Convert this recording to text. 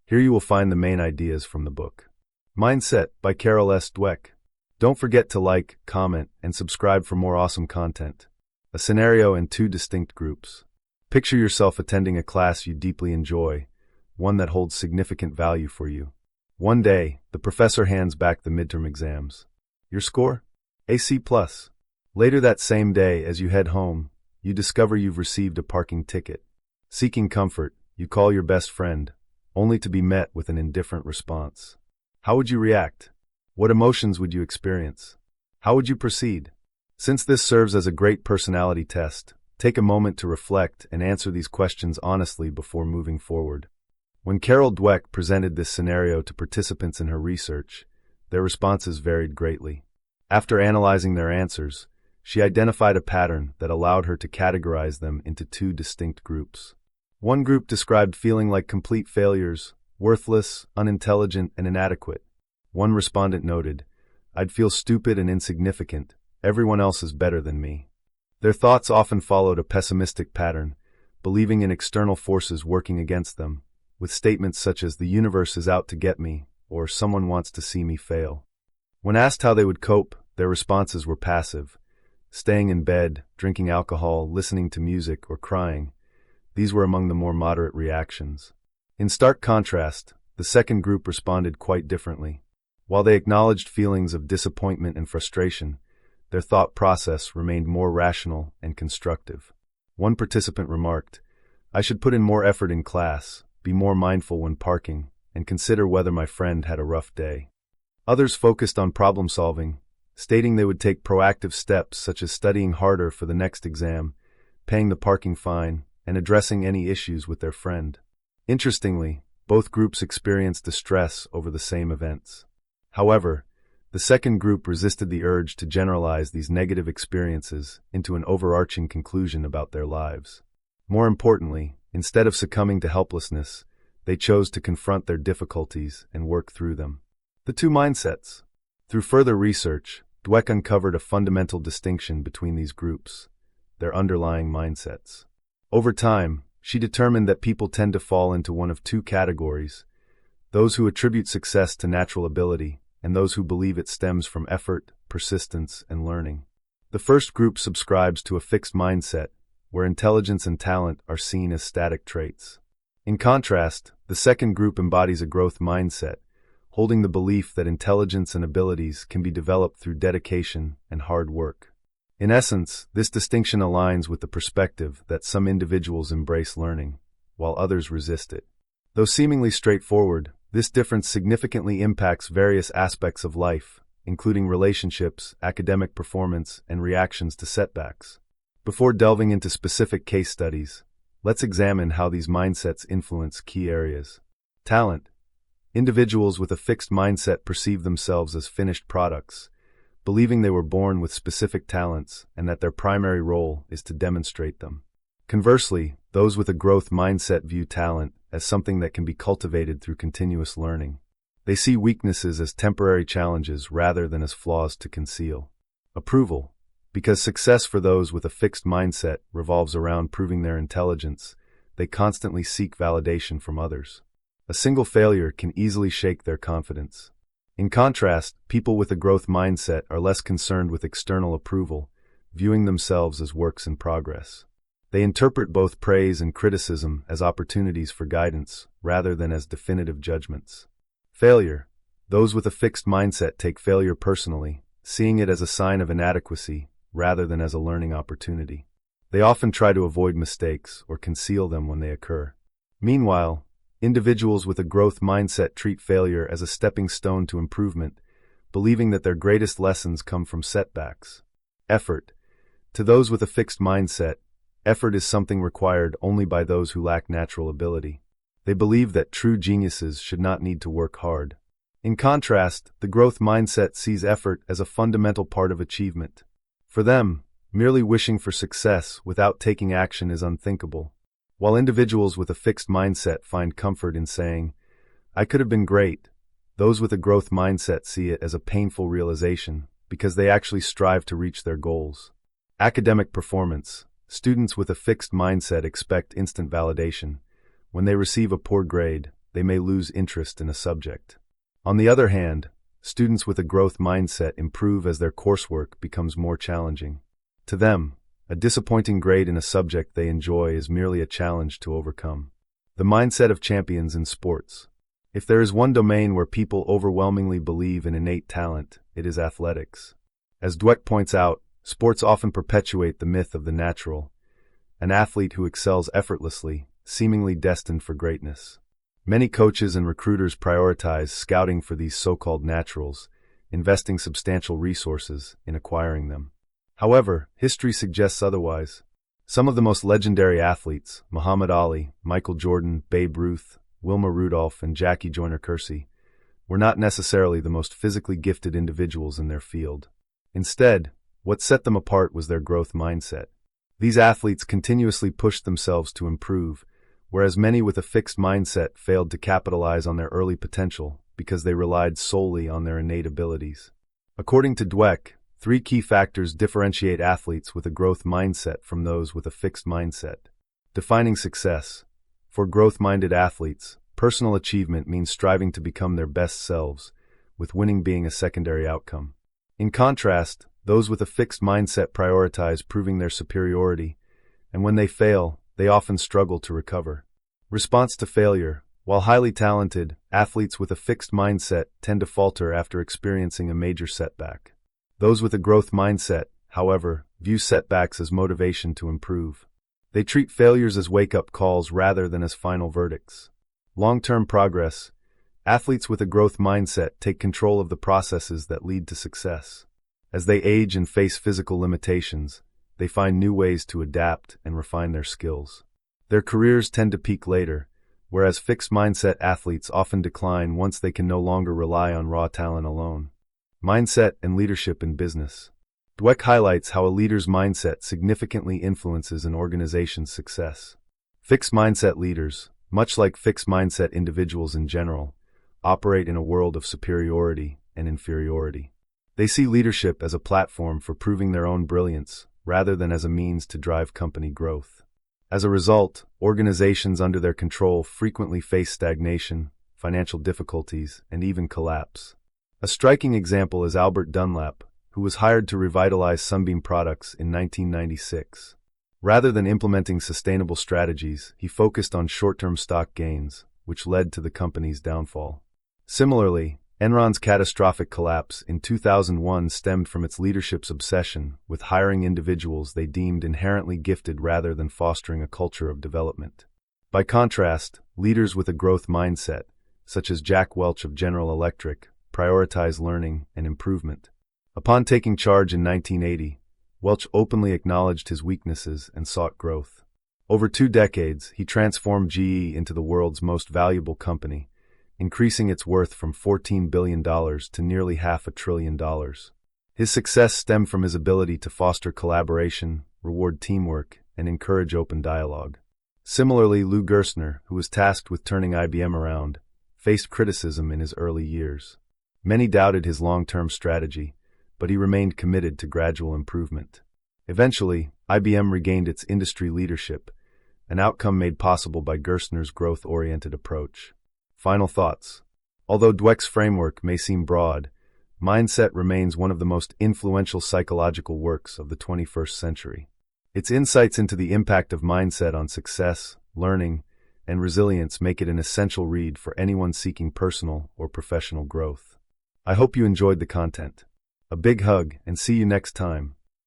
Here you will find the main ideas from the book. Mindset by Carol S. Dweck. Don't forget to like, comment, and subscribe for more awesome content. A scenario and two distinct groups. Picture yourself attending a class you deeply enjoy, one that holds significant value for you. One day, the professor hands back the midterm exams. Your score? A C+. Later that same day, as you head home, you discover you've received a parking ticket. Seeking comfort, you call your best friend, only to be met with an indifferent response. How would you react? What emotions would you experience? How would you proceed? Since this serves as a great personality test, take a moment to reflect and answer these questions honestly before moving forward. When Carol Dweck presented this scenario to participants in her research, their responses varied greatly. After analyzing their answers, she identified a pattern that allowed her to categorize them into two distinct groups. One group described feeling like complete failures, worthless, unintelligent, and inadequate. One respondent noted, "I'd feel stupid and insignificant. Everyone else is better than me." Their thoughts often followed a pessimistic pattern, believing in external forces working against them, with statements such as "the universe is out to get me," or "someone wants to see me fail." When asked how they would cope, their responses were passive, staying in bed, drinking alcohol, listening to music, or crying. These were among the more moderate reactions. In stark contrast, the second group responded quite differently. While they acknowledged feelings of disappointment and frustration, their thought process remained more rational and constructive. One participant remarked, "I should put in more effort in class, be more mindful when parking, and consider whether my friend had a rough day." Others focused on problem solving, stating they would take proactive steps such as studying harder for the next exam, paying the parking fine, and addressing any issues with their friend. Interestingly, both groups experienced distress over the same events. However, the second group resisted the urge to generalize these negative experiences into an overarching conclusion about their lives. More importantly, instead of succumbing to helplessness, they chose to confront their difficulties and work through them. The two mindsets. Through further research, Dweck uncovered a fundamental distinction between these groups, their underlying mindsets. Over time, she determined that people tend to fall into one of two categories: those who attribute success to natural ability, and those who believe it stems from effort, persistence, and learning. The first group subscribes to a fixed mindset, where intelligence and talent are seen as static traits. In contrast, the second group embodies a growth mindset, holding the belief that intelligence and abilities can be developed through dedication and hard work. In essence, this distinction aligns with the perspective that some individuals embrace learning, while others resist it. Though seemingly straightforward, this difference significantly impacts various aspects of life, including relationships, academic performance, and reactions to setbacks. Before delving into specific case studies, let's examine how these mindsets influence key areas. Talent. Individuals with a fixed mindset perceive themselves as finished products, believing they were born with specific talents and that their primary role is to demonstrate them. Conversely, those with a growth mindset view talent as something that can be cultivated through continuous learning. They see weaknesses as temporary challenges rather than as flaws to conceal. Approval. Because success for those with a fixed mindset revolves around proving their intelligence, they constantly seek validation from others. A single failure can easily shake their confidence. In contrast, people with a growth mindset are less concerned with external approval, viewing themselves as works in progress. They interpret both praise and criticism as opportunities for guidance, rather than as definitive judgments. Failure. Those with a fixed mindset take failure personally, seeing it as a sign of inadequacy, rather than as a learning opportunity. They often try to avoid mistakes or conceal them when they occur. Meanwhile, individuals with a growth mindset treat failure as a stepping stone to improvement, believing that their greatest lessons come from setbacks. Effort. To those with a fixed mindset, effort is something required only by those who lack natural ability. They believe that true geniuses should not need to work hard. In contrast, the growth mindset sees effort as a fundamental part of achievement. For them, merely wishing for success without taking action is unthinkable. While individuals with a fixed mindset find comfort in saying, "I could have been great," those with a growth mindset see it as a painful realization because they actually strive to reach their goals. Academic performance. Students with a fixed mindset expect instant validation. When they receive a poor grade, they may lose interest in a subject. On the other hand, students with a growth mindset improve as their coursework becomes more challenging. To them, a disappointing grade in a subject they enjoy is merely a challenge to overcome. The mindset of champions in sports. If there is one domain where people overwhelmingly believe in innate talent, it is athletics. As Dweck points out, sports often perpetuate the myth of the natural, an athlete who excels effortlessly, seemingly destined for greatness. Many coaches and recruiters prioritize scouting for these so-called naturals, investing substantial resources in acquiring them. However, history suggests otherwise. Some of the most legendary athletes, Muhammad Ali, Michael Jordan, Babe Ruth, Wilma Rudolph, and Jackie Joyner-Kersee, were not necessarily the most physically gifted individuals in their field. Instead, what set them apart was their growth mindset. These athletes continuously pushed themselves to improve, whereas many with a fixed mindset failed to capitalize on their early potential because they relied solely on their innate abilities. According to Dweck, 3 key factors differentiate athletes with a growth mindset from those with a fixed mindset. Defining success. For growth-minded athletes, personal achievement means striving to become their best selves, with winning being a secondary outcome. In contrast, those with a fixed mindset prioritize proving their superiority, and when they fail, they often struggle to recover. Response to failure. While highly talented, athletes with a fixed mindset tend to falter after experiencing a major setback. Those with a growth mindset, however, view setbacks as motivation to improve. They treat failures as wake-up calls rather than as final verdicts. Long-term progress. Athletes with a growth mindset take control of the processes that lead to success. As they age and face physical limitations, they find new ways to adapt and refine their skills. Their careers tend to peak later, whereas fixed mindset athletes often decline once they can no longer rely on raw talent alone. Mindset and leadership in business. Dweck highlights how a leader's mindset significantly influences an organization's success. Fixed mindset leaders, much like fixed mindset individuals in general, operate in a world of superiority and inferiority. They see leadership as a platform for proving their own brilliance, rather than as a means to drive company growth. As a result, organizations under their control frequently face stagnation, financial difficulties, and even collapse. A striking example is Albert Dunlap, who was hired to revitalize Sunbeam Products in 1996. Rather than implementing sustainable strategies, he focused on short-term stock gains, which led to the company's downfall. Similarly, Enron's catastrophic collapse in 2001 stemmed from its leadership's obsession with hiring individuals they deemed inherently gifted rather than fostering a culture of development. By contrast, leaders with a growth mindset, such as Jack Welch of General Electric, prioritize learning and improvement. Upon taking charge in 1980, Welch openly acknowledged his weaknesses and sought growth. Over 2 decades, he transformed GE into the world's most valuable company, increasing its worth from $14 billion to nearly $500 billion. His success stemmed from his ability to foster collaboration, reward teamwork, and encourage open dialogue. Similarly, Lou Gerstner, who was tasked with turning IBM around, faced criticism in his early years. Many doubted his long-term strategy, but he remained committed to gradual improvement. Eventually, IBM regained its industry leadership, an outcome made possible by Gerstner's growth-oriented approach. Final thoughts. Although Dweck's framework may seem broad, mindset remains one of the most influential psychological works of the 21st century. Its insights into the impact of mindset on success, learning, and resilience make it an essential read for anyone seeking personal or professional growth. I hope you enjoyed the content. A big hug and see you next time.